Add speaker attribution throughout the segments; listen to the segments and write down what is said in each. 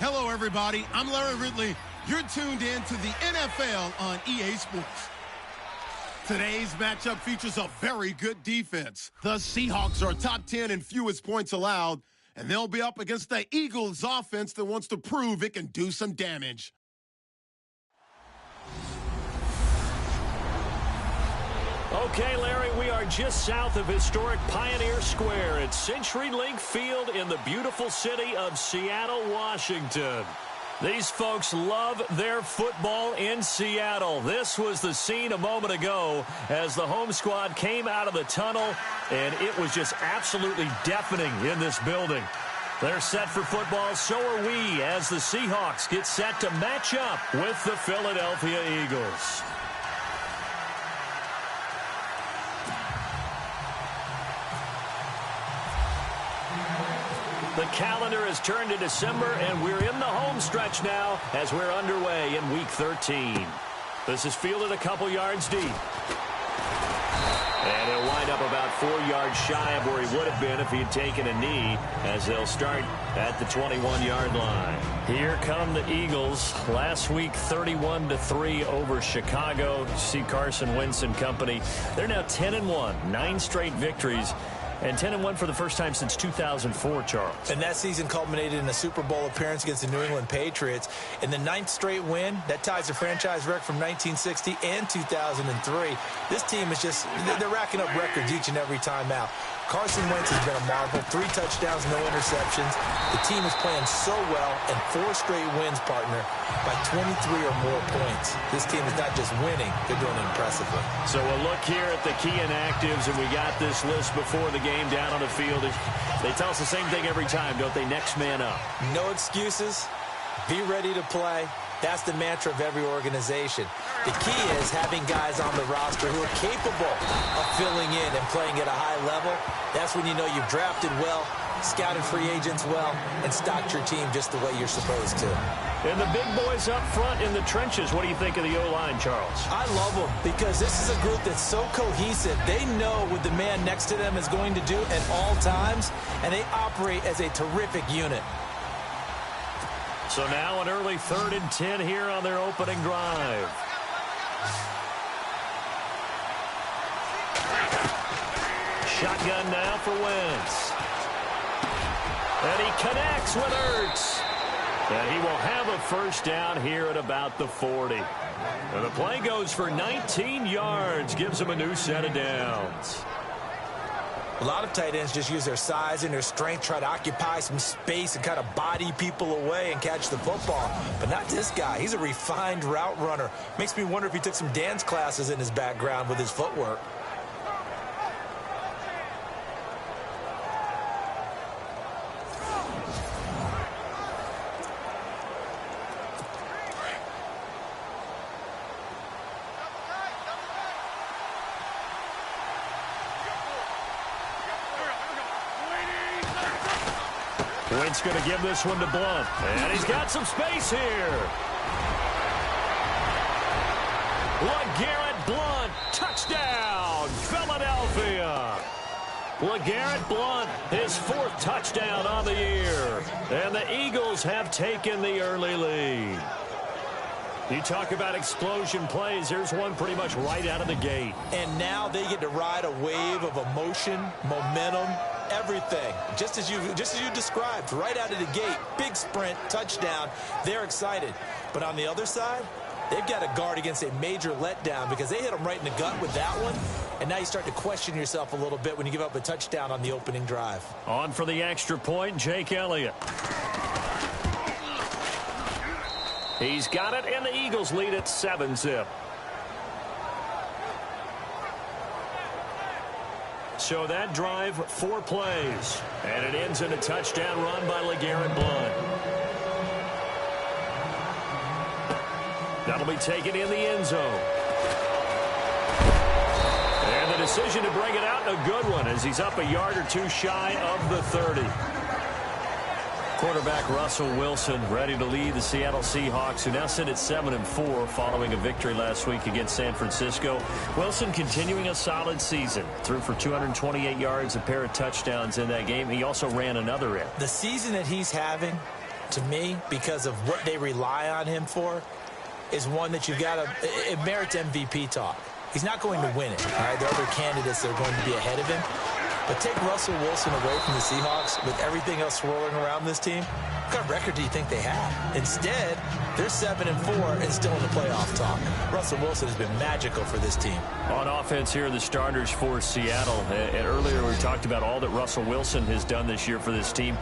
Speaker 1: Hello, everybody. I'm Larry Ridley. You're tuned in to the NFL on EA Sports. Today's matchup features a very good defense. The Seahawks are top 10 in fewest points allowed, and they'll be up against the Eagles offense that wants to prove it can do some damage.
Speaker 2: Okay, Larry, we are just south of historic Pioneer Square at CenturyLink Field in the beautiful city of Seattle, Washington. These folks love their football in Seattle. This was the scene a moment ago as the home squad came out of the tunnel, and it was just absolutely deafening in this building. They're set for football, so are we, as the Seahawks get set to match up with the Philadelphia Eagles. The calendar has turned to December, and we're in the home stretch now as we're underway in Week 13. This is fielded a couple yards deep. And he'll wind up about 4 yards shy of where he would have been if he had taken a knee, as they'll start at the 21-yard line. Here come the Eagles. Last week, 31-3 over Chicago. You see Carson Wentz and company. They're now 10-1, 9 straight victories. And 10-1 for the first time since 2004, Charles.
Speaker 3: And that season culminated in a Super Bowl appearance against the New England Patriots. In the 9th straight win, that ties the franchise record from 1960 and 2003. This team is just, they're racking up records each and every time out. Carson Wentz has been a marvel. 3 touchdowns, no interceptions. The team is playing so well, and 4 straight wins, partner, by 23 or more points. This team is not just winning, they're doing it impressively.
Speaker 2: So we'll look here at the key inactives, and we got this list before the game down on the field. They tell us the same thing every time, don't they? Next man up.
Speaker 3: No excuses. Be ready to play. That's the mantra of every organization. The key is having guys on the roster who are capable of filling in and playing at a high level. That's when you know you've drafted well, scouted free agents well, and stocked your team just the way you're supposed to.
Speaker 2: And the big boys up front in the trenches, what do you think of the O-line, Charles?
Speaker 3: I love them because this is a group that's so cohesive. They know what the man next to them is going to do at all times, and they operate as a terrific unit.
Speaker 2: So now an early 3rd and 10 here on their opening drive. Shotgun now for Wentz. And he connects with Ertz. And he will have a first down here at about the 40. And the play goes for 19 yards, gives him a new set of downs.
Speaker 3: A lot of tight ends just use their size and their strength, try to occupy some space and kind of body people away and catch the football. But not this guy. He's a refined route runner. Makes me wonder if he took some dance classes in his background with his footwork.
Speaker 2: Wentz going to give this one to Blunt. And he's got some space here. LeGarrette Blunt, touchdown, Philadelphia. LeGarrette Blunt, his 4th touchdown on the year. And the Eagles have taken the early lead. You talk about explosion plays. Here's one pretty much right out of the gate.
Speaker 3: And now they get to ride a wave of emotion, momentum, everything. Just as you described, right out of the gate, big sprint, touchdown. They're excited. But on the other side, they've got to guard against a major letdown because they hit them right in the gut with that one. And now you start to question yourself a little bit when you give up a touchdown on the opening drive.
Speaker 2: On for the extra point, Jake Elliott. He's got it, and the Eagles lead at 7-zip. So that drive, 4 plays. And it ends in a touchdown run by LeGarrette Blunt. That'll be taken in the end zone. And the decision to bring it out, a good one, as he's up a yard or 2 shy of the 30. Quarterback Russell Wilson ready to lead the Seattle Seahawks, who now sit at 7-4 following a victory last week against San Francisco. Wilson continuing a solid season. Threw for 228 yards, a pair of touchdowns in that game. He also ran another in.
Speaker 3: The season that he's having to me, because of what they rely on him for, is one that you've got to, it merits MVP talk. He's not going to win it, all right? There are other candidates that are going to be ahead of him. But take Russell Wilson away from the Seahawks with everything else swirling around this team. What kind of record do you think they have? Instead, they're 7-4 and still in the playoff talk. Russell Wilson has been magical for this team.
Speaker 2: On offense here, the starters for Seattle. And earlier we talked about all that Russell Wilson has done this year for this team.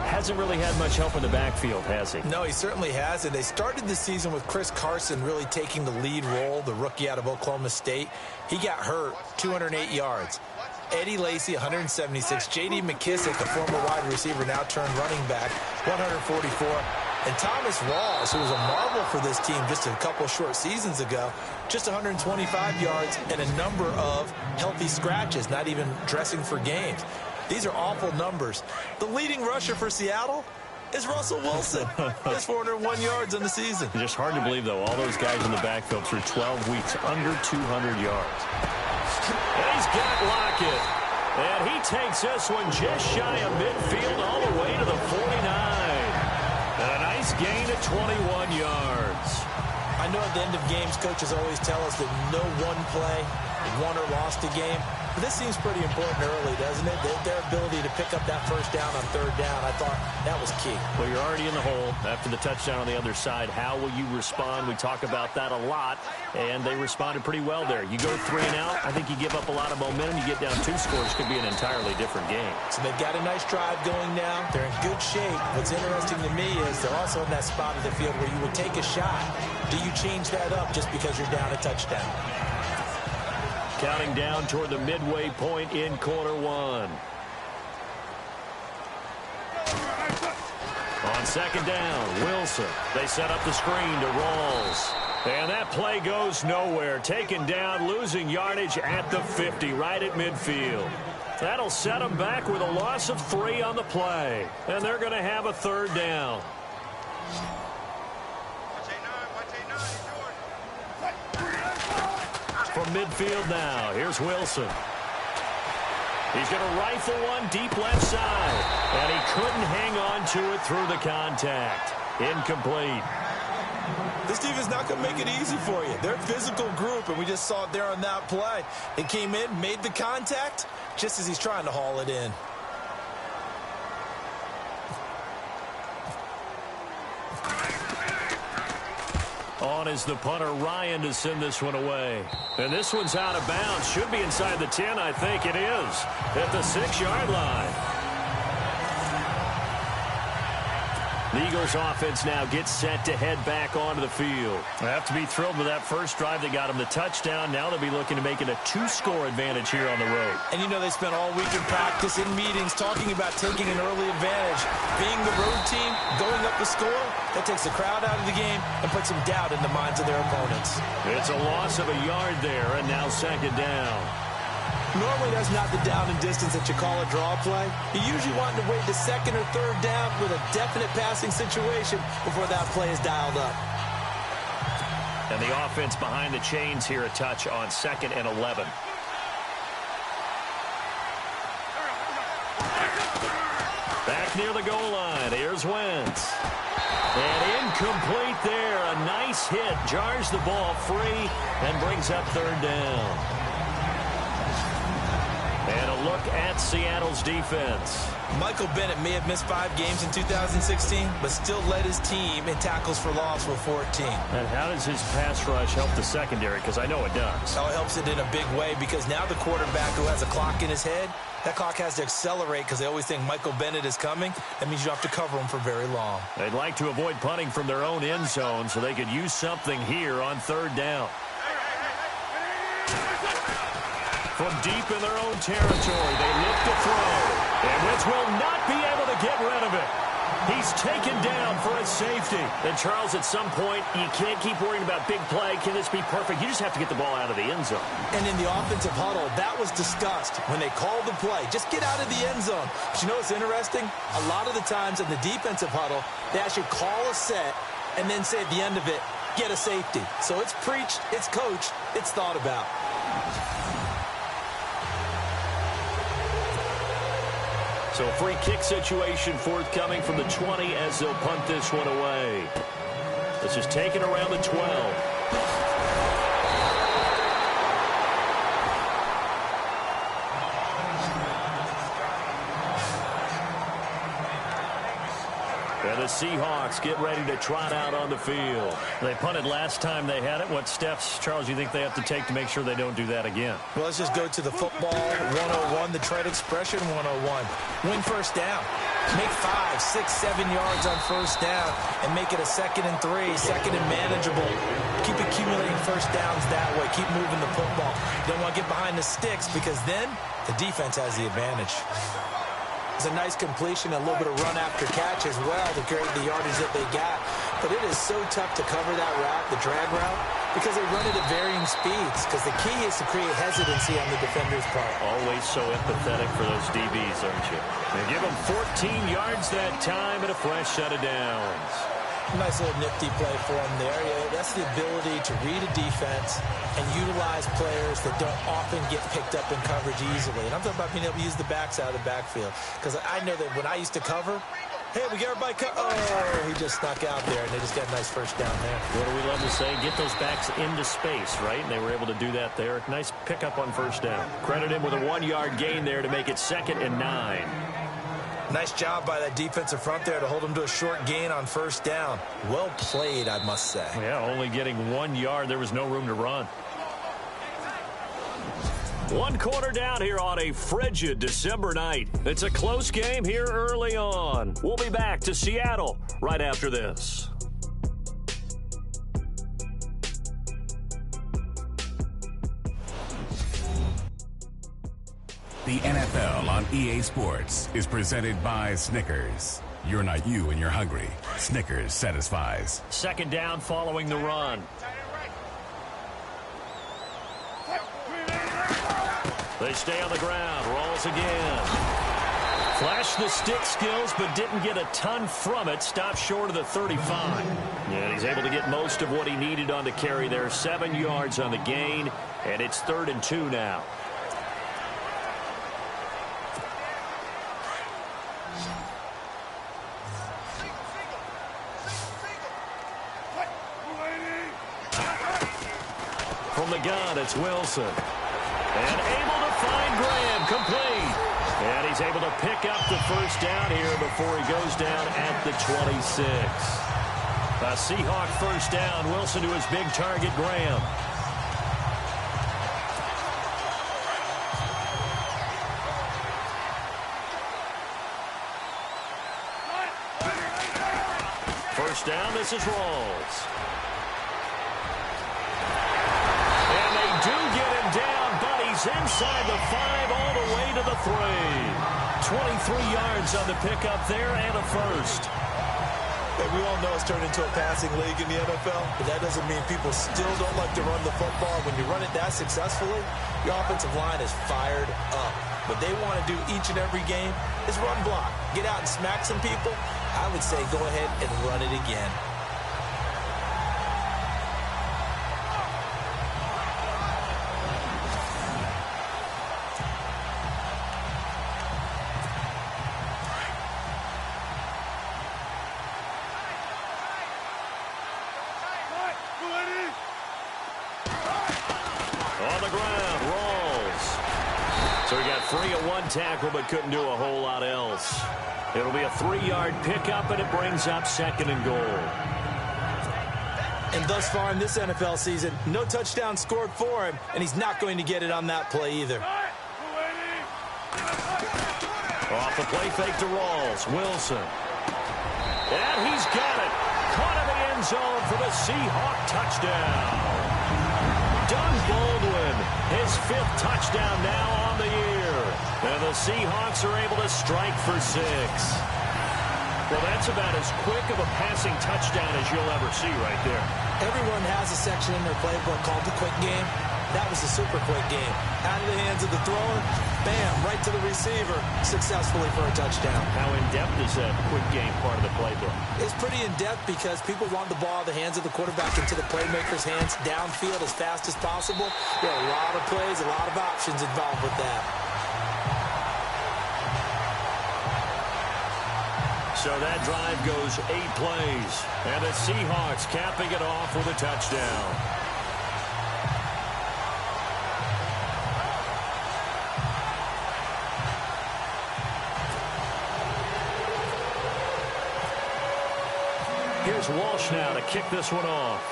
Speaker 2: Hasn't really had much help in the backfield, has he?
Speaker 3: No, he certainly hasn't. They started the season with Chris Carson really taking the lead role, the rookie out of Oklahoma State. He got hurt, 208 yards. Eddie Lacy, 176. J.D. McKissick, a former wide receiver, now turned running back, 144. And Thomas Rawls, who was a marvel for this team just a couple short seasons ago, just 125 yards and a number of healthy scratches, not even dressing for games. These are awful numbers. The leading rusher for Seattle is Russell Wilson. Has 401 yards on the season.
Speaker 2: It's just hard to believe, though, all those guys in the backfield through 12 weeks, under 200 yards. And he's got Lockett. And he takes this one just shy of midfield all the way to the 49. And a nice gain of 21 yards.
Speaker 3: I know at the end of games, coaches always tell us that no one play won or lost a game. But this seems pretty important early, doesn't it? Their ability to pick up that first down on third down, I thought that was key.
Speaker 2: Well, you're already in the hole after the touchdown on the other side. How will you respond? We talk about that a lot, and they responded pretty well there. You go 3 and out, I think you give up a lot of momentum. You get down 2 scores, could be an entirely different game.
Speaker 3: So they've got a nice drive going now. They're in good shape. What's interesting to me is they're also in that spot of the field where you would take a shot. Do you change that up just because you're down a touchdown?
Speaker 2: Counting down toward the midway point in quarter 1. On second down, Wilson. They set up the screen to Rawls. And that play goes nowhere. Taken down, losing yardage at the 50, right at midfield. That'll set them back with a loss of 3 on the play. And they're going to have a third down. From midfield now, here's Wilson. He's going to rifle one deep left side. And he couldn't hang on to it through the contact. Incomplete.
Speaker 3: This team is not going to make it easy for you. They're a physical group, and we just saw it there on that play. They came in, made the contact, just as he's trying to haul it in.
Speaker 2: On is the punter, Ryan, to send this one away. And this one's out of bounds. Should be inside the 10, I think it is. At the 6-yard line. The Eagles offense now gets set to head back onto the field. They have to be thrilled with that first drive that got them the touchdown. Now they'll be looking to make it a 2-score advantage here on the road.
Speaker 3: And you know they spent all week in practice, in meetings, talking about taking an early advantage. Being the road team, going up the score, that takes the crowd out of the game and puts some doubt in the minds of their opponents.
Speaker 2: It's a loss of a yard there, and now second down.
Speaker 3: Normally, that's not the down and distance that you call a draw play. You usually want to wait the second or third down with a definite passing situation before that play is dialed up.
Speaker 2: And the offense behind the chains here, a touch on 2nd and 11. Back near the goal line. Here's Wentz. And incomplete there. A nice hit. Jars the ball free and brings up third down. And a look at Seattle's defense.
Speaker 3: Michael Bennett may have missed 5 games in 2016, but still led his team in tackles for loss with 14.
Speaker 2: And how does his pass rush help the secondary? Because I know it does.
Speaker 3: Oh, it helps it in a big way because now the quarterback who has a clock in his head, that clock has to accelerate because they always think Michael Bennett is coming. That means you have to cover him for very long.
Speaker 2: They'd like to avoid punting from their own end zone so they could use something here on third down. From deep in their own territory, they look to throw. And Wentz will not be able to get rid of it. He's taken down for a safety. And, Charles, at some point, you can't keep worrying about big play. Can this be perfect? You just have to get the ball out of the end zone.
Speaker 3: And in the offensive huddle, that was discussed when they called the play. Just get out of the end zone. But you know what's interesting? A lot of the times in the defensive huddle, they actually call a set and then say at the end of it, get a safety. So it's preached, it's coached, it's thought about.
Speaker 2: So a free kick situation forthcoming from the 20 as they'll punt this one away. This is taken around the 12. And the Seahawks get ready to trot out on the field.
Speaker 4: They punted last time they had it. What steps, Charles, you think they have to take to make sure they don't do that again?
Speaker 3: Well, let's just go to the football 101, the trade expression 101. Win first down. Make 5, 6, 7 yards on first down and make it a 2nd and 3, 2nd and manageable. Keep accumulating first downs that way. Keep moving the football. You don't want to get behind the sticks because then the defense has the advantage. It's a nice completion, a little bit of run after catch as well to create the yardage that they got. But it is so tough to cover that route, the drag route, because they run it at varying speeds. Because the key is to create hesitancy on the defender's part.
Speaker 2: Always so empathetic for those DBs, aren't you? They give them 14 yards that time and a fresh set of downs.
Speaker 3: Nice little nifty play for him there. Yeah, that's the ability to read a defense and utilize players that don't often get picked up in coverage easily. And I'm talking about being able to use the backs out of the backfield. Because I know that when I used to cover, hey, we got everybody oh, he just snuck out there, and they just got a nice first down there.
Speaker 2: What do we love to say? Get those backs into space, right? And they were able to do that there. Nice pickup on first down. Credit him with a 1-yard gain there to make it 2nd and 9.
Speaker 3: Nice job by that defensive front there to hold him to a short gain on first down. Well played, I must say.
Speaker 2: Yeah, only getting 1 yard. There was no room to run. 1 quarter down here on a frigid December night. It's a close game here early on. We'll be back to Seattle right after this.
Speaker 5: The NFL on EA Sports is presented by Snickers. You're not you when you're hungry. Snickers satisfies.
Speaker 2: 2nd down following the run. They stay on the ground. Rolls again. Flashed the stick skills, but didn't get a ton from it. Stopped short of the 35. Yeah, he's able to get most of what he needed on the carry there. 7 yards on the gain, and it's 3rd and 2 now. From the gun, it's Wilson. And able to find Graham, complete. And he's able to pick up the first down here before he goes down at the 26. A Seahawk first down. Wilson to his big target, Graham. First down, this is Rawls. Do get him down, but he's inside the 5 all the way to the 3. 23 yards on the pickup there and a first.
Speaker 3: Hey, we all know it's turned into a passing league in the NFL, but that doesn't mean people still don't like to run the football. When you run it that successfully, your offensive line is fired up. What they want to do each and every game is run block. Get out and smack some people. I would say go ahead and run it again.
Speaker 2: Tackle, but couldn't do a whole lot else. It'll be a 3-yard pickup, and it brings up 2nd and goal.
Speaker 3: And thus far in this NFL season, no touchdown scored for him, and he's not going to get it on that play either.
Speaker 2: Off the play fake to Rawls. Wilson. And he's got it. Caught in the end zone for the Seahawk touchdown. Doug Baldwin, his 5th touchdown now on the year. And the Seahawks are able to strike for 6. Well, that's about as quick of a passing touchdown as you'll ever see right there.
Speaker 3: Everyone has a section in their playbook called the quick game. That was a super quick game. Out of the hands of the thrower, bam, right to the receiver, successfully for a touchdown.
Speaker 2: How in-depth is that quick game part of the playbook?
Speaker 3: It's pretty in-depth because people want the ball out of the hands of the quarterback into the playmaker's hands downfield as fast as possible. There are a lot of plays, a lot of options involved with that.
Speaker 2: So that drive goes 8 plays. And the Seahawks capping it off with a touchdown. Here's Walsh now to kick this one off.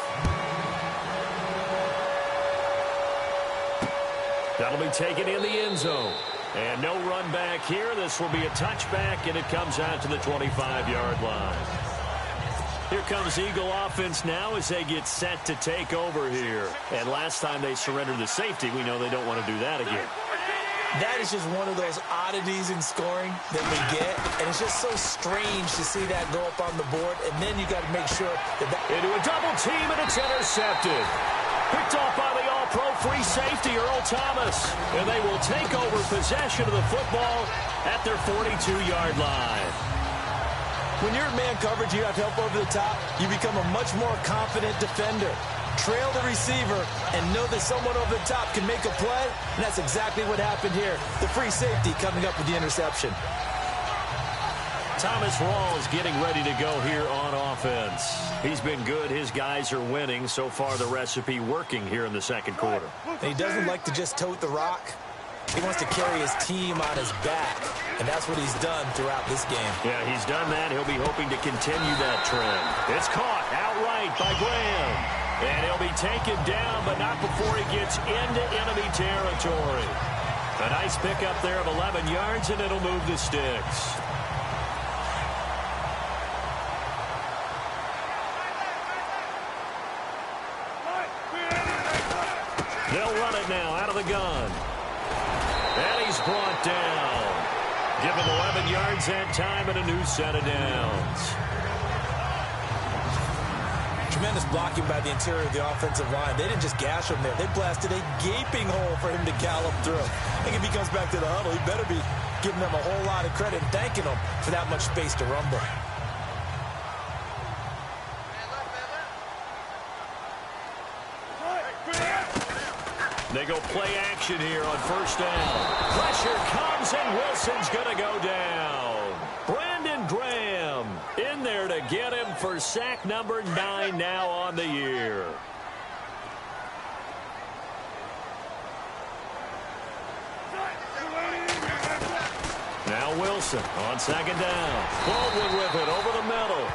Speaker 2: That'll be taken in the end zone. And no run back here. This will be a touchback, and it comes out to the 25-yard line. Here comes Eagle offense now as they get set to take over here. And last time they surrendered the safety, we know they don't want to do that again.
Speaker 3: That is just one of those oddities in scoring that we get, and it's just so strange to see that go up on the board, and then you got to make sure that
Speaker 2: into a double team, and it's intercepted. Picked off by the all-pro free safety, Earl Thomas, and they will take over possession of the football at their 42-yard line.
Speaker 3: When you're in man coverage, you have help over the top. You become a much more confident defender. Trail the receiver and know that someone over the top can make a play, and that's exactly what happened here. The free safety coming up with the interception.
Speaker 2: Thomas Rawls getting ready to go here on offense. He's been good. His guys are winning. So far, the recipe working here in the second quarter.
Speaker 3: And he doesn't like to just tote the rock. He wants to carry his team on his back, and that's what he's done throughout this game.
Speaker 2: Yeah, he's done that. He'll be hoping to continue that trend. It's caught outright by Graham. And he'll be taken down, but not before he gets into enemy territory. A nice pickup there of 11 yards, and it'll move the sticks. They'll run it now out of the gun. And he's brought down. Given 11 yards that time and a new set of downs.
Speaker 3: Tremendous blocking by the interior of the offensive line. They didn't just gash him there. They blasted a gaping hole for him to gallop through. I think if he comes back to the huddle, he better be giving them a whole lot of credit and thanking them for that much space to rumble.
Speaker 2: They go play action here on first down. Pressure comes, and Wilson's going to go down. Brandon Graham in there to get him for sack number 9 now on the year. Now Wilson on second down. Baldwin with it over the middle.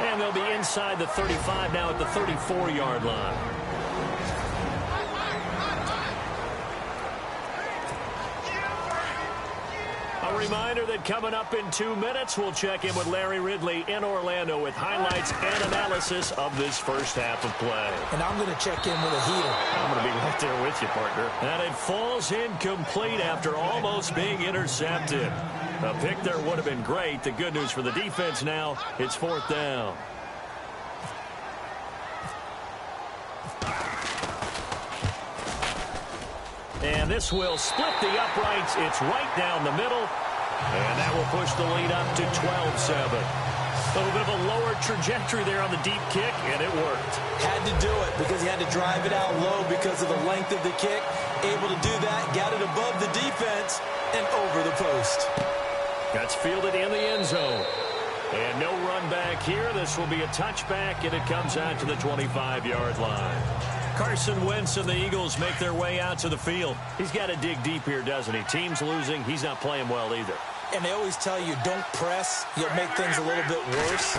Speaker 2: And they'll be inside the 35 now at the 34-yard line. A reminder that coming up in 2 minutes, we'll check in with Larry Ridley in Orlando with highlights and analysis of this first half of play.
Speaker 3: And I'm going to check in with a heater.
Speaker 2: I'm going to be right there with you, partner. And it falls incomplete after almost being intercepted. A pick there would have been great. The good news for the defense now, it's 4th down. And this will split the uprights. It's right down the middle. And that will push the lead up to 12-7. A little bit of a lower trajectory there on the deep kick, and it worked.
Speaker 3: Had to do it because he had to drive it out low because of the length of the kick. Able to do that, got it above the defense, and over the post.
Speaker 2: That's fielded in the end zone. And no run back here. This will be a touchback, and it comes out to the 25-yard line. Carson Wentz and the Eagles make their way out to the field. He's got to dig deep here, doesn't he? Team's losing. He's not playing well either.
Speaker 3: And they always tell you, don't press. You'll make things a little bit worse.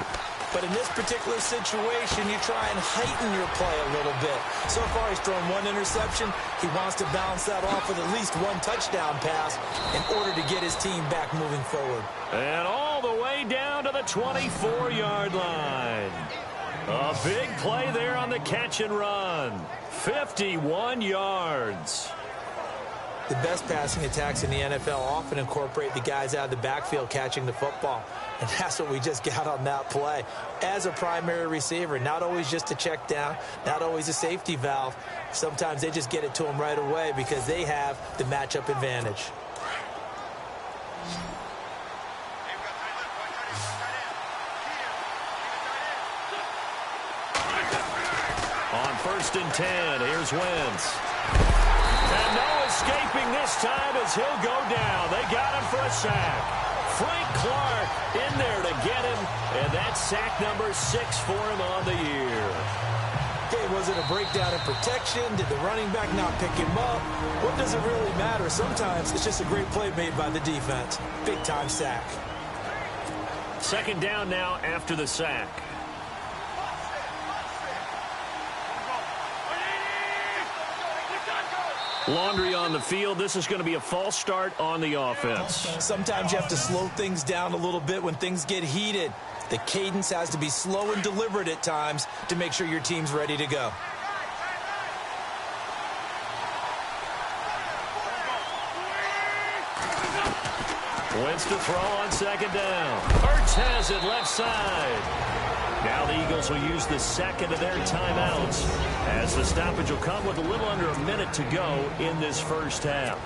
Speaker 3: But in this particular situation, you try and heighten your play a little bit. So far, he's thrown 1 interception. He wants to bounce that off with at least 1 touchdown pass in order to get his team back moving forward.
Speaker 2: And all the way down to the 24-yard line. A big play there on the catch and run. 51 yards.
Speaker 3: The best passing attacks in the NFL often incorporate the guys out of the backfield catching the football. And that's what we just got on that play. As a primary receiver, not always just a check down, not always a safety valve. Sometimes they just get it to them right away because they have the matchup advantage.
Speaker 2: On 1st and 10, here's Wentz. And no escaping this time as he'll go down. They got him for a sack. Frank Clark in there to get him, and that's sack number 6 for him on the year.
Speaker 3: Okay, was it a breakdown in protection? Did the running back not pick him up? What does it really matter? Sometimes it's just a great play made by the defense. Big-time sack.
Speaker 2: Second down now after the sack. Laundry on the field. This is going to be a false start on the offense.
Speaker 3: Sometimes you have to slow things down a little bit when things get heated. The cadence has to be slow and deliberate at times to make sure your team's ready to go.
Speaker 2: Wentz to throw on second down. Hurts has it left side. Now the Eagles will use the second of their timeouts as the stoppage will come with a little under a minute to go in this first half.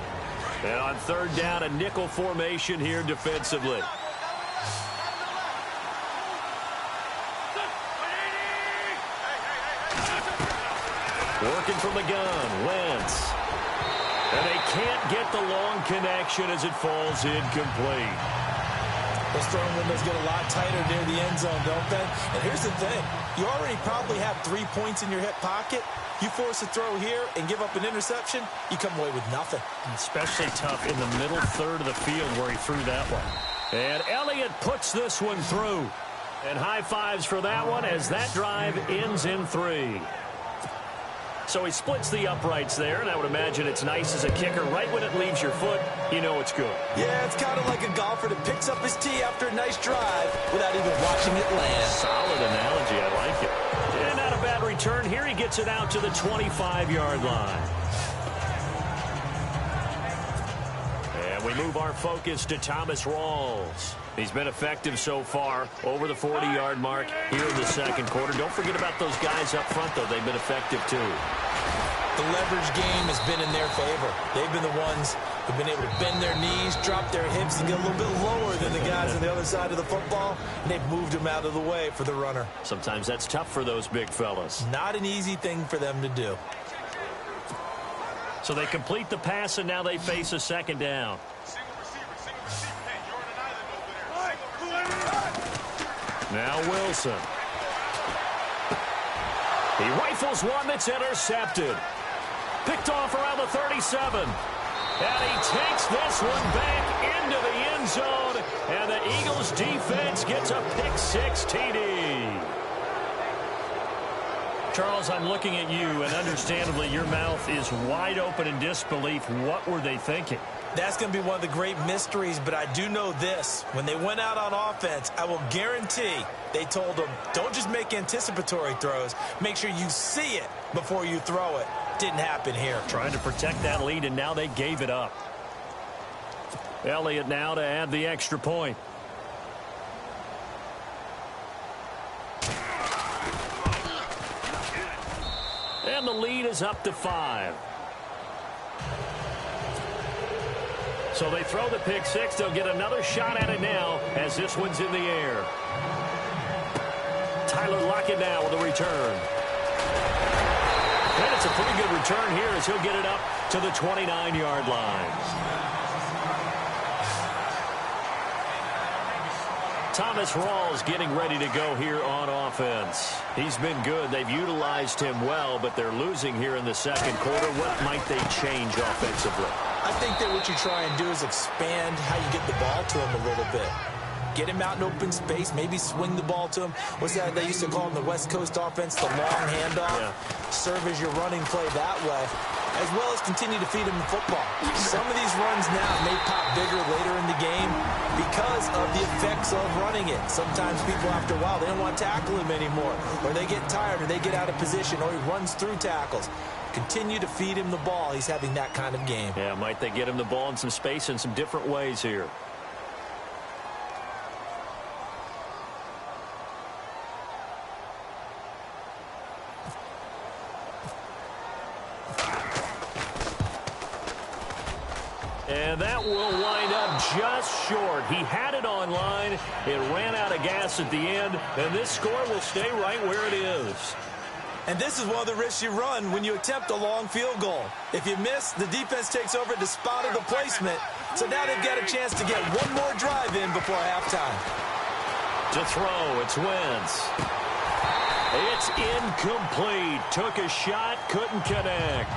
Speaker 2: And on third down, a nickel formation here defensively. Working from the gun, Wentz. And they can't get the long connection as it falls incomplete.
Speaker 3: Those throwing windows get a lot tighter near the end zone, don't they? And here's the thing. You already probably have 3 points in your hip pocket. You force a throw here and give up an interception, you come away with nothing.
Speaker 2: Especially tough in the middle third of the field where he threw that one. And Elliott puts this one through. And high fives for that one as that drive ends in 3. So he splits the uprights there, and I would imagine it's nice as a kicker. Right when it leaves your foot, you know it's good.
Speaker 3: Yeah, it's kind of like a golfer that picks up his tee after a nice drive without even watching it land.
Speaker 2: Solid analogy. I like it. And not a bad return here. He gets it out to the 25-yard line. And we move our focus to Thomas Rawls. He's been effective so far over the 40-yard mark here in the second quarter. Don't forget about those guys up front, though. They've been effective, too.
Speaker 3: The leverage game has been in their favor. They've been the ones who've been able to bend their knees, drop their hips, and get a little bit lower than the guys on the other side of the football, and they've moved them out of the way for the runner.
Speaker 2: Sometimes that's tough for those big fellas.
Speaker 3: Not an easy thing for them to do.
Speaker 2: So they complete the pass, and now they face a second down. Now Wilson. He rifles one that's intercepted. Picked off around the 37. And he takes this one back into the end zone. And the Eagles defense gets a pick-6 TD. Charles, I'm looking at you, and understandably your mouth is wide open in disbelief. What were they thinking?
Speaker 3: That's going to be one of the great mysteries, but I do know this. When they went out on offense, I will guarantee they told them, don't just make anticipatory throws. Make sure you see it before you throw it. Didn't happen here.
Speaker 2: Trying to protect that lead, and now they gave it up. Elliott now to add the extra point. And the lead is up to 5. So they throw the pick-6. They'll get another shot at it now as this one's in the air. Tyler Lockett now with a return. And it's a pretty good return here as he'll get it up to the 29-yard line. Thomas Rawls getting ready to go here on offense. He's been good. They've utilized him well, but they're losing here in the second quarter. What might they change offensively?
Speaker 3: I think that what you try and do is expand how you get the ball to him a little bit. Get him out in open space, maybe swing the ball to him. What's that they used to call in the West Coast offense, the long handoff? Yeah. Serve as your running play that way, as well as continue to feed him the football. Some of these runs now may pop bigger later in the game because of the effects of running it. Sometimes people, after a while, they don't want to tackle him anymore, or they get tired, or they get out of position, or he runs through tackles. Continue to feed him the ball. He's having that kind of game.
Speaker 2: Yeah, might they get him the ball in some space in some different ways here. And that will wind up just short. He had it on line. It ran out of gas at the end, and this score will stay right where it is.
Speaker 3: And this is one of the risks you run when you attempt a long field goal. If you miss, the defense takes over at the spot of the placement. So now they've got a chance to get one more drive in before halftime.
Speaker 2: To throw, it's Wentz. It's incomplete. Took a shot, couldn't connect.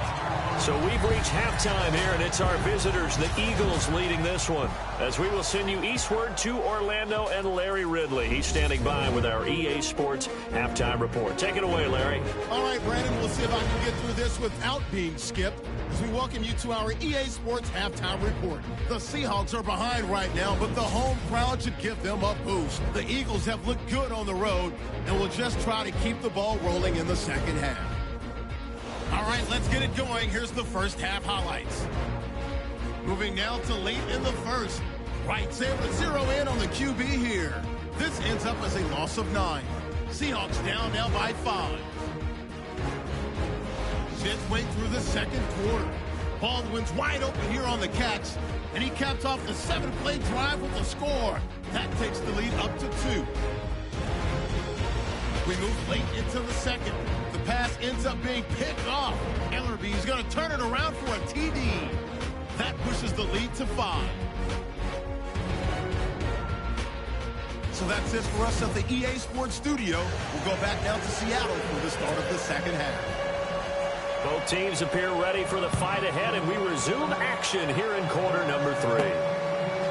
Speaker 2: So we've reached halftime here, and it's our visitors, the Eagles, leading this one. As we will send you eastward to Orlando and Larry Ridley. He's standing by with our EA Sports halftime report. Take it away, Larry.
Speaker 1: All right, Brandon, we'll see if I can get through this without being skipped as we welcome you to our EA Sports halftime report. The Seahawks are behind right now, but the home crowd should give them a boost. The Eagles have looked good on the road and will just try to keep the ball rolling in the second half. All right, let's get it going. Here's the first half highlights. Moving now to late in the first. Wright's able to zero in on the QB here. This ends up as a loss of 9. Seahawks down now by 5. Midway through the second quarter. Baldwin's wide open here on the catch, and he caps off the 7-play drive with a score. That takes the lead up to 2. We move late into the second. The pass ends up being picked off. Ellerby is going to turn it around for a TD. That pushes the lead to 5. So that's it for us at the EA Sports Studio. We'll go back down to Seattle for the start of the second half.
Speaker 2: Both teams appear ready for the fight ahead, and we resume action here in quarter number 3.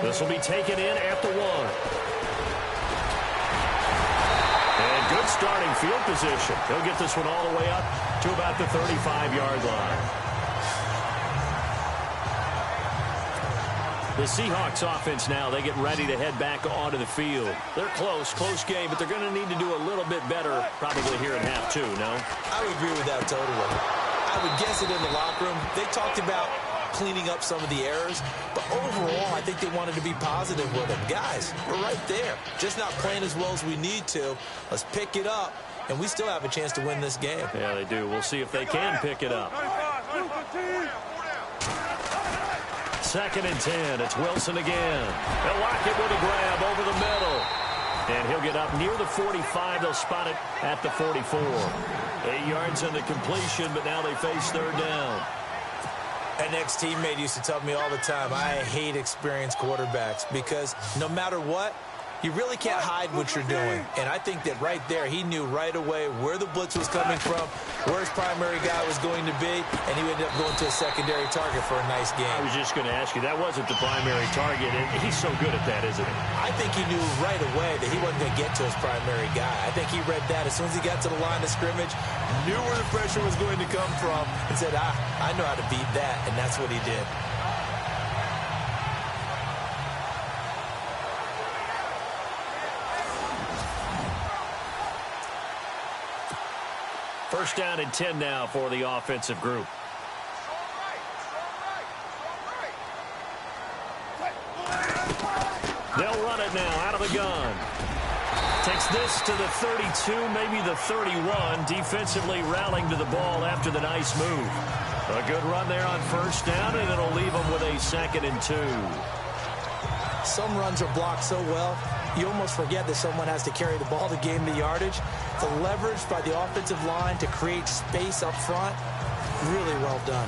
Speaker 2: This will be taken in at the 1. And good starting field position. He'll get this one all the way up to about the 35-yard line. The Seahawks offense now, they get ready to head back onto the field. They're close game, but they're going to need to do a little bit better probably here in half 2, no?
Speaker 3: I would agree with that totally. I would guess it in the locker room. They talked about cleaning up some of the errors, but overall, I think they wanted to be positive with them. Guys, we're right there. Just not playing as well as we need to. Let's pick it up, and we still have a chance to win this game.
Speaker 2: Yeah, they do. We'll see if they can pick it up. 2nd and 10. It's Wilson again. They'll lock it with a grab over the middle. And he'll get up near the 45. They'll spot it at the 44. 8 yards on the completion, but now they face 3rd down.
Speaker 3: An ex-teammate used to tell me all the time, I hate experienced quarterbacks because no matter what, you really can't hide what you're doing. And I think that right there, he knew right away where the blitz was coming from, where his primary guy was going to be, and he ended up going to a secondary target for a nice game.
Speaker 2: I was just going to ask you, that wasn't the primary target, and he's so good at that, isn't he?
Speaker 3: I think he knew right away that he wasn't going to get to his primary guy. I think he read that as soon as he got to the line of scrimmage, knew where the pressure was going to come from, and said, I know how to beat that, and that's what he did.
Speaker 2: First down and 10 now for the offensive group. They'll run it now out of the gun. Takes this to the 32, maybe the 31. Defensively rallying to the ball after the nice move. A good run there on first down, and it'll leave them with a 2nd and 2.
Speaker 3: Some runs are blocked so well, you almost forget that someone has to carry the ball to gain the yardage. The leverage by the offensive line to create space up front, really well done.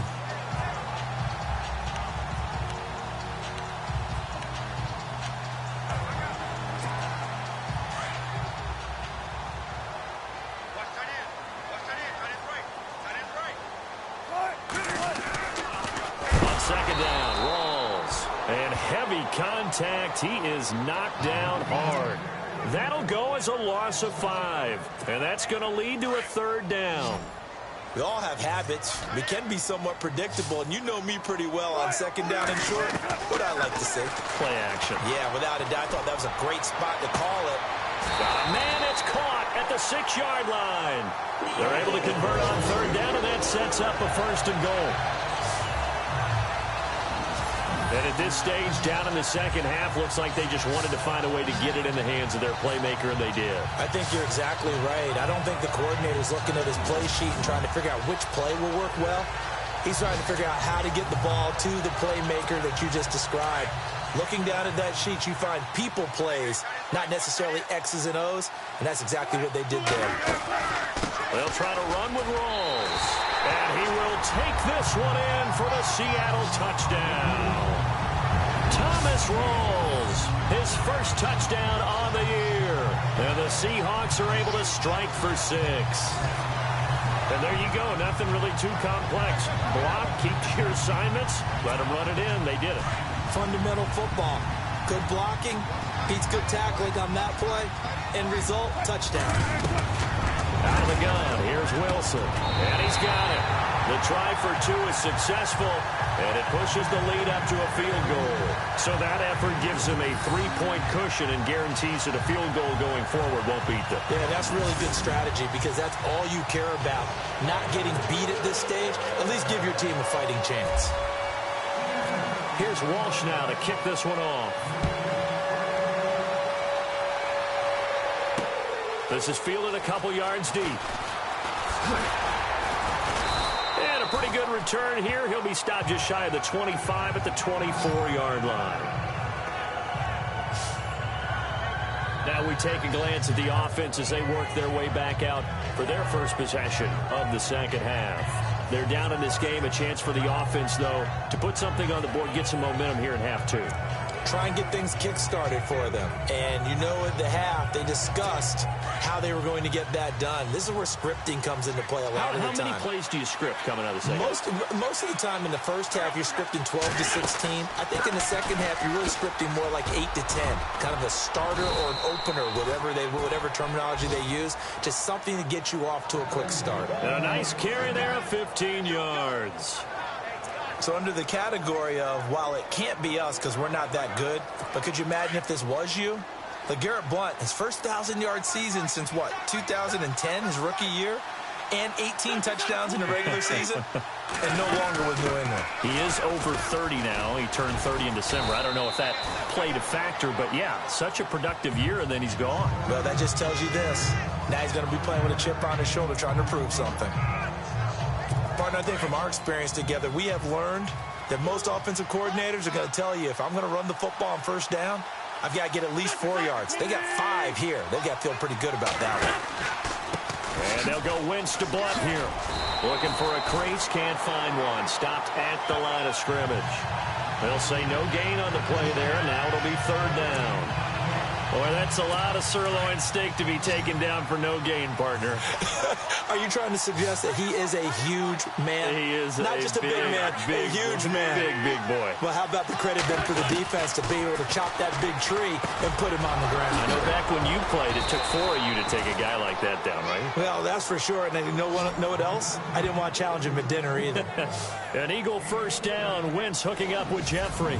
Speaker 2: On 2nd down, Rawls. And heavy contact. He is knocked down hard. That'll go as a loss of 5. And that's going to lead to a 3rd down.
Speaker 3: We all have habits. We can be somewhat predictable, and you know me pretty well on 2nd down and short. What I like to say?
Speaker 2: Play action.
Speaker 3: Yeah, without a doubt. I thought that was a great spot to call it.
Speaker 2: Man, it's caught at the 6-yard line. They're able to convert on 3rd down, and that sets up a 1st and goal. And at this stage, down in the second half, looks like they just wanted to find a way to get it in the hands of their playmaker, and they did.
Speaker 3: I think you're exactly right. I don't think the coordinator's looking at his play sheet and trying to figure out which play will work well. He's trying to figure out how to get the ball to the playmaker that you just described. Looking down at that sheet, you find people plays, not necessarily X's and O's, and that's exactly what they did there.
Speaker 2: They'll try to run with Rawls. And he will take this one in for the Seattle touchdown. Thomas Rawls, his first touchdown on the year. And the Seahawks are able to strike for 6. And there you go. Nothing really too complex. Block, keep your assignments, let them run it in. They did it.
Speaker 3: Fundamental football. Good blocking, beats good tackling on that play. End result, touchdown.
Speaker 2: Out of the gun, here's Wilson. And he's got it. The try for 2 is successful, and it pushes the lead up to a field goal. So that effort gives him a 3-point cushion and guarantees that a field goal going forward won't beat them.
Speaker 3: Yeah, that's really good strategy because that's all you care about. Not getting beat at this stage. At least give your team a fighting chance.
Speaker 2: Here's Walsh now to kick this one off. This is fielded a couple yards deep. And a pretty good return here. He'll be stopped just shy of the 25 at the 24-yard line. Now we take a glance at the offense as they work their way back out for their first possession of the second half. They're down in this game. A chance for the offense, though, to put something on the board, get some momentum here in half 2.
Speaker 3: Try and get things kick-started for them. And you know at the half, they discussed how they were going to get that done. This is where scripting comes into play a lot of the time.
Speaker 2: How many plays do you script coming out of the second half?
Speaker 3: Most of the time in the first half, you're scripting 12 to 16. I think in the second half, you're really scripting more like 8 to 10. Kind of a starter or an opener, whatever terminology they use. Just something to get you off to a quick start.
Speaker 2: And a nice carry there of 15 yards.
Speaker 3: So under the category of, while it can't be us because we're not that good, but could you imagine if this was you? LeGarrette Blount, his first 1,000-yard season since, 2010, his rookie year? And 18 touchdowns in the regular season? And no longer with New England.
Speaker 2: He is over 30 now. He turned 30 in December. I don't know if that played a factor, but yeah, such a productive year, and then he's gone.
Speaker 3: Well, that just tells you this. Now he's going to be playing with a chip on his shoulder trying to prove something. Partner, I think from our experience together, we have learned that most offensive coordinators are going to tell you, if I'm going to run the football on first down, I've got to get at least 4 yards. They got 5 here. They've got to feel pretty good about that one.
Speaker 2: And they'll go Wentz to Blount here. Looking for a crease, can't find one. Stopped at the line of scrimmage. They'll say no gain on the play there. Now it'll be 3rd down. Boy, that's a lot of sirloin steak to be taken down for no gain, partner.
Speaker 3: Are you trying to suggest that he is a huge man?
Speaker 2: He is
Speaker 3: not just a big man, a huge man.
Speaker 2: Big boy.
Speaker 3: Well, how about the credit then for the defense to be able to chop that big tree and put him on the ground?
Speaker 2: I know back when you played, it took 4 of you to take a guy like that down, right?
Speaker 3: Well, that's for sure. And you know what else? I didn't want to challenge him at dinner either.
Speaker 2: An Eagle first down. Wentz hooking up with Jeffrey.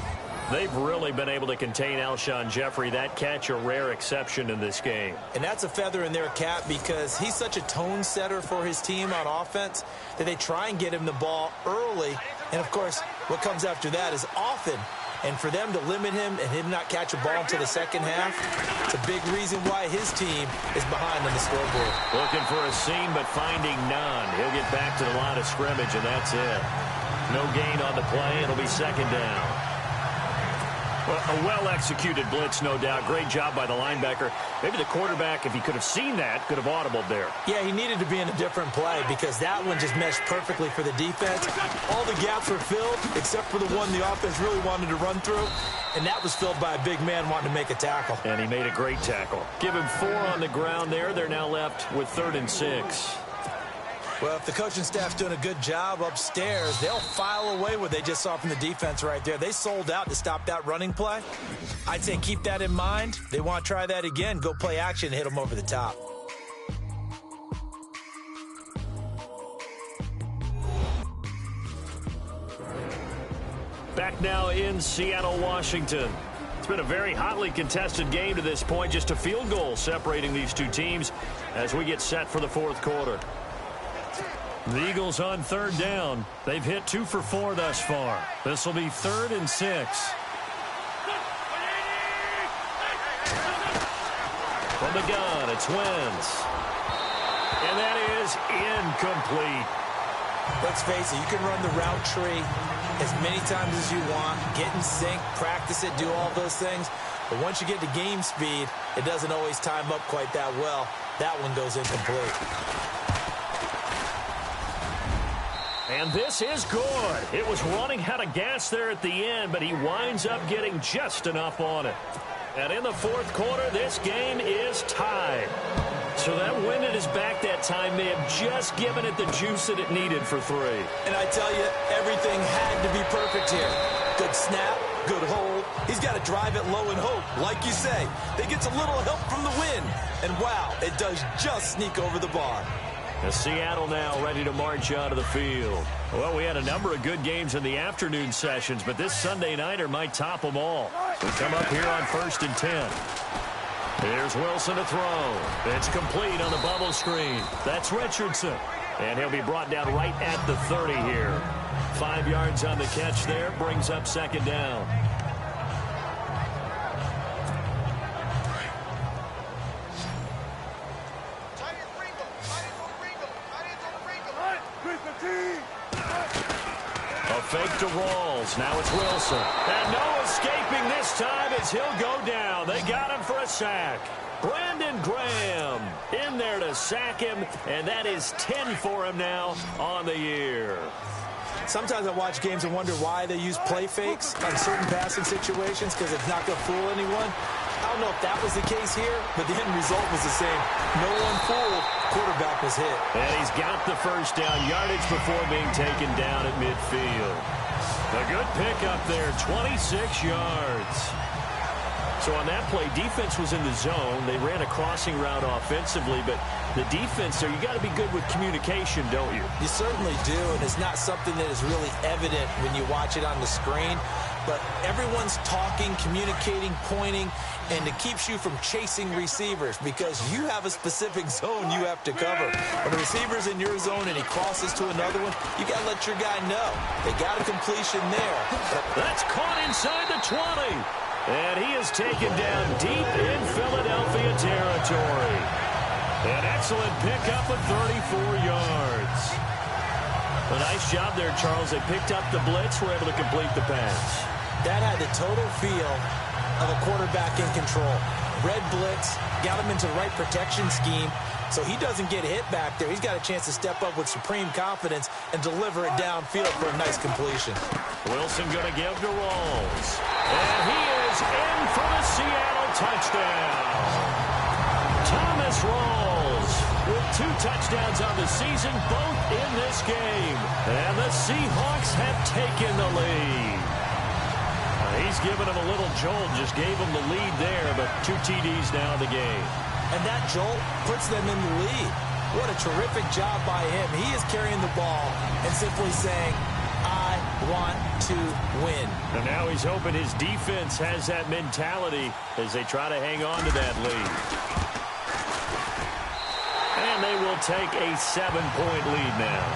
Speaker 2: They've really been able to contain Alshon Jeffrey. That catch, a rare exception in this game.
Speaker 3: And that's a feather in their cap because he's such a tone setter for his team on offense that they try and get him the ball early. And, of course, what comes after that is often. And for them to limit him and him not catch a ball until the second half, it's a big reason why his team is behind on the scoreboard.
Speaker 2: Looking for a seam, but finding none. He'll get back to the line of scrimmage, and that's it. No gain on the play. It'll be 2nd down. Well, a well-executed blitz, no doubt. Great job by the linebacker. Maybe the quarterback, if he could have seen that, could have audibled there.
Speaker 3: Yeah, he needed to be in a different play because that one just meshed perfectly for the defense. All the gaps were filled except for the one the offense really wanted to run through, and that was filled by a big man wanting to make a tackle.
Speaker 2: And he made a great tackle. Give him 4 on the ground there. They're now left with 3rd and 6.
Speaker 3: Well, if the coaching staff's doing a good job upstairs, they'll file away what they just saw from the defense right there. They sold out to stop that running play. I'd say keep that in mind. They want to try that again. Go play action and hit them over the top.
Speaker 2: Back now in Seattle, Washington. It's been a very hotly contested game to this point. Just a field goal separating these two teams as we get set for the 4th quarter. The Eagles on 3rd down. They've hit 2 for 4 thus far. This will be 3rd and 6. From the gun, it's Wentz. And that is incomplete.
Speaker 3: Let's face it, you can run the route tree as many times as you want, get in sync, practice it, do all those things. But once you get to game speed, it doesn't always time up quite that well. That one goes incomplete.
Speaker 2: And this is good. It was running out of gas there at the end, but he winds up getting just enough on it. And in the fourth quarter, this game is tied. So that wind at his back that time may have just given it the juice that it needed for 3.
Speaker 3: And I tell you, everything had to be perfect here. Good snap, good hold. He's got to drive it low and hope. Like you say, they gets a little help from the wind. And wow, it does just sneak over the bar.
Speaker 2: Seattle now ready to march out of the field. Well, we had a number of good games in the afternoon sessions, but this Sunday nighter might top them all. We come up here on 1st and 10. Here's Wilson to throw. It's complete on the bubble screen. That's Richardson. And he'll be brought down right at the 30 here. 5 yards on the catch there. Brings up 2nd down. A fake to Rawls. Now it's Wilson. And no escaping this time as he'll go down. They got him for a sack. Brandon Graham in there to sack him, and that is 10 for him now on the year.
Speaker 3: Sometimes I watch games and wonder why they use play fakes on certain passing situations because it's not going to fool anyone. I don't know if that was the case here, but the end result was the same. No one fooled. Quarterback was hit.
Speaker 2: And he's got the first down yardage before being taken down at midfield. A good pickup there, 26 yards. So on that play, defense was in the zone. They ran a crossing route offensively, but the defense there, you got to be good with communication, don't you?
Speaker 3: You certainly do, and it's not something that is really evident when you watch it on the screen. But everyone's talking, communicating, pointing, and it keeps you from chasing receivers because you have a specific zone you have to cover. When a receiver's in your zone and he crosses to another one, you got to let your guy know. They got a completion there.
Speaker 2: That's caught inside the 20. And he is taken down deep in Philadelphia territory. An excellent pickup of 34 yards. A nice job there, Charles. They picked up the blitz, were able to complete the pass.
Speaker 3: That had the total feel of a quarterback in control. Red blitz, got him into the right protection scheme, so he doesn't get hit back there. He's got a chance to step up with supreme confidence and deliver it downfield for a nice completion.
Speaker 2: Wilson going to give to Rawls. And he is in for the Seattle touchdown. Thomas Rawls with 2 touchdowns on the season, both in this game. And the Seahawks have taken the lead. He's given him a little jolt, just gave him the lead there, but 2 TDs now in the game.
Speaker 3: And that jolt puts them in the lead. What a terrific job by him. He is carrying the ball and simply saying, I want to win.
Speaker 2: And now he's hoping his defense has that mentality as they try to hang on to that lead. And they will take a 7-point lead now.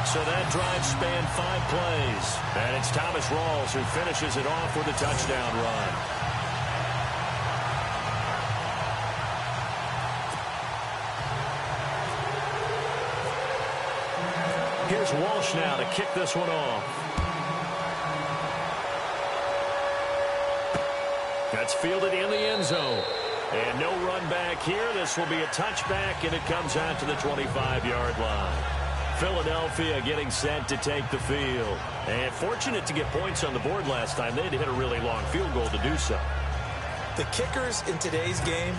Speaker 2: So that drive spanned 5 plays. And it's Thomas Rawls who finishes it off with a touchdown run. Here's Walsh now to kick this one off. That's fielded in the end zone. And no run back here. This will be a touchback, and it comes out to the 25-yard line. Philadelphia getting set to take the field. And fortunate to get points on the board last time. They had to hit a really long field goal to do so.
Speaker 3: The kickers in today's game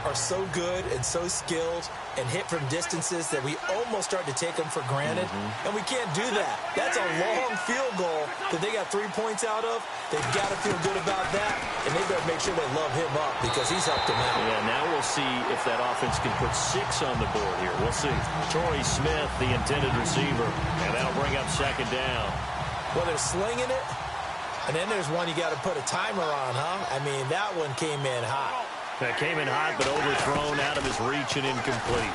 Speaker 3: are so good and so skilled and hit from distances that we almost start to take them for granted. And we can't do that. That's a long field goal that they got 3 points out of. They've got to feel good about that, and they better make sure they love him up because he's helped them out.
Speaker 2: Yeah, now we'll see if that offense can put 6 on the board here. We'll see. Torrey Smith, the intended receiver, and that'll bring up 2nd down.
Speaker 3: Well, they're slinging it, and then there's one you got to put a timer on, huh? I mean, that one came in hot.
Speaker 2: That came in hot, but overthrown out of his reach and incomplete.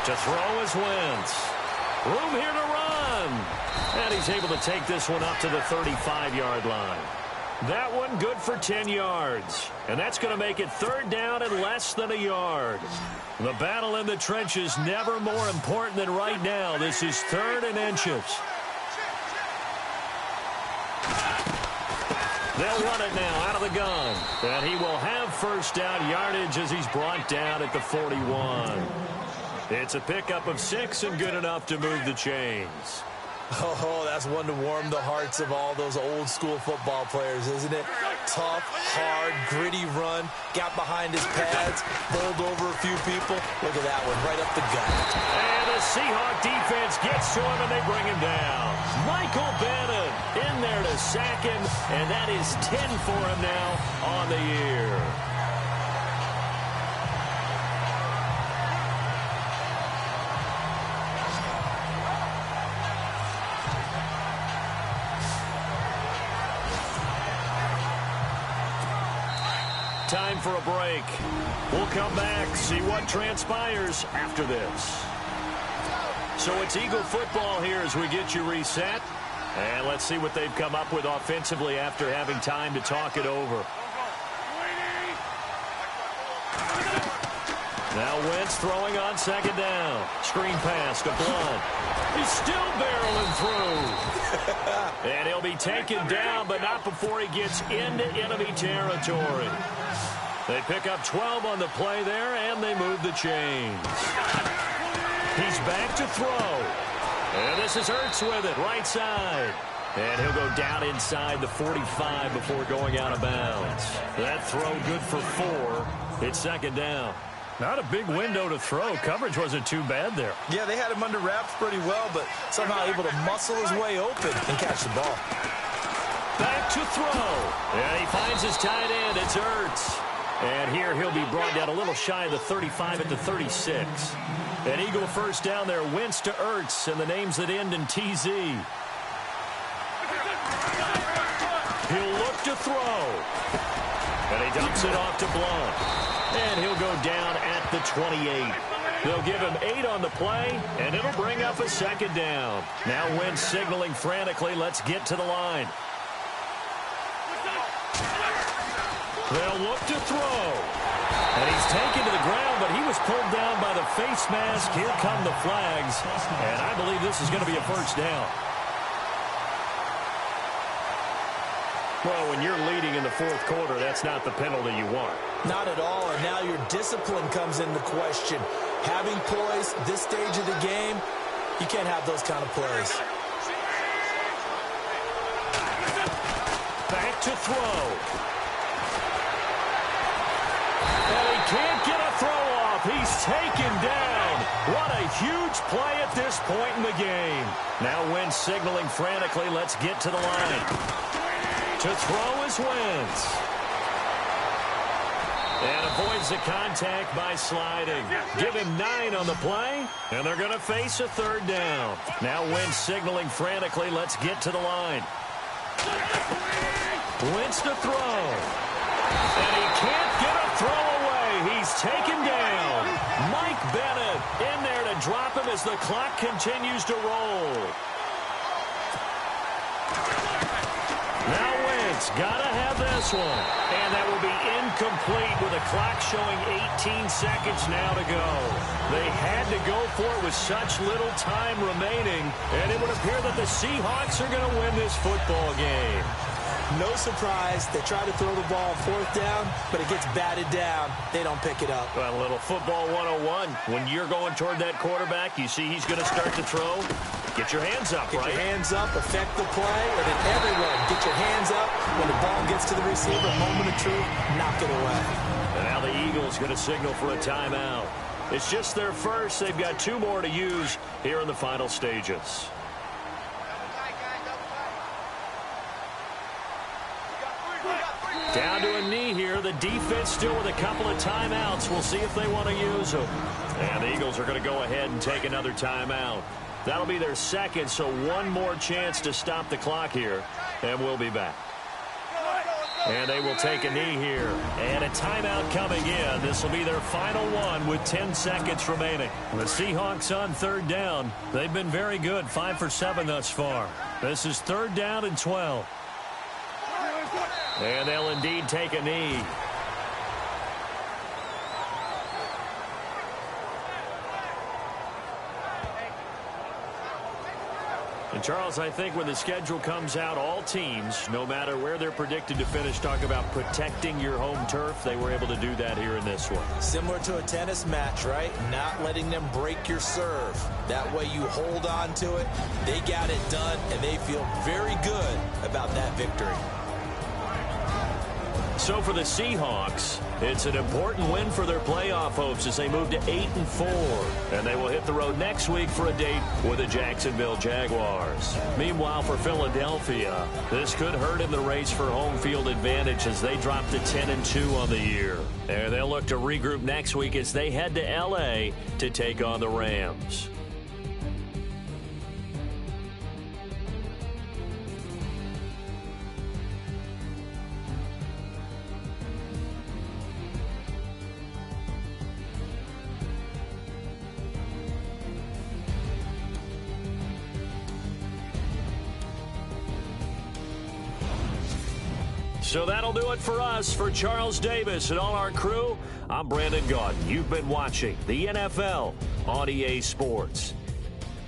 Speaker 2: To throw is Wentz. Room here to run. And he's able to take this one up to the 35-yard line. That one good for 10 yards. And that's going to make it 3rd down and less than a yard. The battle in the trenches never more important than right now. This is 3rd and inches. They'll run it now out of the gun. And he will have first down yardage as he's brought down at the 41. It's a pickup of 6 and good enough to move the chains.
Speaker 3: Oh, that's one to warm the hearts of all those old-school football players, isn't it? Tough, hard, gritty run, got behind his pads, bowled over a few people. Look at that one, right up the gut.
Speaker 2: And the Seahawk defense gets to him, and they bring him down. Michael Bannon in there to sack him, and that is 10 for him now on the year. Time for a break. We'll come back, see what transpires after this. So it's Eagle football here as we get you reset. And let's see what they've come up with offensively after having time to talk it over. Now Wentz throwing on second down. Screen pass to Blunt. He's still barreling through. And he'll be taken down, but not before he gets into enemy territory. They pick up 12 on the play there, and they move the chains. He's back to throw. And this is Ertz with it, right side. And he'll go down inside the 45 before going out of bounds. That throw good for 4. It's second down.
Speaker 4: Not a big window to throw. Coverage wasn't too bad there.
Speaker 3: Yeah, they had him under wraps pretty well, but somehow able to muscle his way open and catch the ball.
Speaker 2: Back to throw. And he finds his tight end. It's Ertz. And here he'll be brought down a little shy of the 35 at the 36. An Eagle first down there. Wentz to Ertz, and the names that end in TZ. He'll look to throw. And he dumps it off to Blunt. And he'll go down at the 28. They'll give him 8 on the play, and it'll bring up a second down. Now Wentz signaling frantically, let's get to the line. They'll look to throw. And he's taken to the ground, but he was pulled down by the face mask. Here come the flags. And I believe this is going to be a first down. Well, when you're leading in the fourth quarter, that's not the penalty you want.
Speaker 3: Not at all, and now your discipline comes into question. Having poise this stage of the game, you can't have those kind of plays.
Speaker 2: Back to throw. And he can't get a throw off. He's taken down. What a huge play at this point in the game. Now Wentz signaling frantically, let's get to the line. To throw is Wentz. And avoids the contact by sliding. Give him 9 on the play, and they're going to face a third down. Now Wentz signaling frantically, let's get to the line. Wentz to throw. And he can't get a throw away. He's taken down. Mike Bennett in there to drop him as the clock continues to roll. Now Wentz got to have this one. And that will be incomplete with a clock showing 18 seconds now to go. They had to go for it with such little time remaining. And it would appear that the Seahawks are going to win this football game.
Speaker 3: No surprise. They try to throw the ball on fourth down, but it gets batted down. They don't pick it up.
Speaker 2: Well, a little football 101. When you're going toward that quarterback, you see he's going to start to throw. Get your hands up,
Speaker 3: right? Get your hands up, affect the play, and then everyone get your hands up. When the ball gets to the receiver, moment of truth, knock it away.
Speaker 2: And now the Eagles going to signal for a timeout. It's just their first. They've got 2 more to use here in the final stages. Down to a knee here. The defense still with a couple of timeouts. We'll see if they want to use them. And the Eagles are going to go ahead and take another timeout. That'll be their second, so one more chance to stop the clock here. And we'll be back. And they will take a knee here. And a timeout coming in. This will be their final one with 10 seconds remaining. The Seahawks on third down. They've been very good, 5 for 7 thus far. This is third down and 12. And they'll indeed take a knee. And, Charles, I think when the schedule comes out, all teams, no matter where they're predicted to finish, talk about protecting your home turf. They were able to do that here in this one.
Speaker 3: Similar to a tennis match, right? Not letting them break your serve. That way you hold on to it. They got it done, and they feel very good about that victory.
Speaker 2: So for the Seahawks, it's an important win for their playoff hopes as they move to 8-4. And they will hit the road next week for a date with the Jacksonville Jaguars. Meanwhile, for Philadelphia, this could hurt in the race for home field advantage as they drop to 10-2 on the year. And they'll look to regroup next week as they head to L.A. to take on the Rams. So that'll do it for us. For Charles Davis and all our crew, I'm Brandon Gaudin. You've been watching the NFL on EA Sports.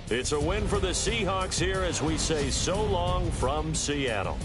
Speaker 2: It's a win for the Seahawks here as we say so long from Seattle.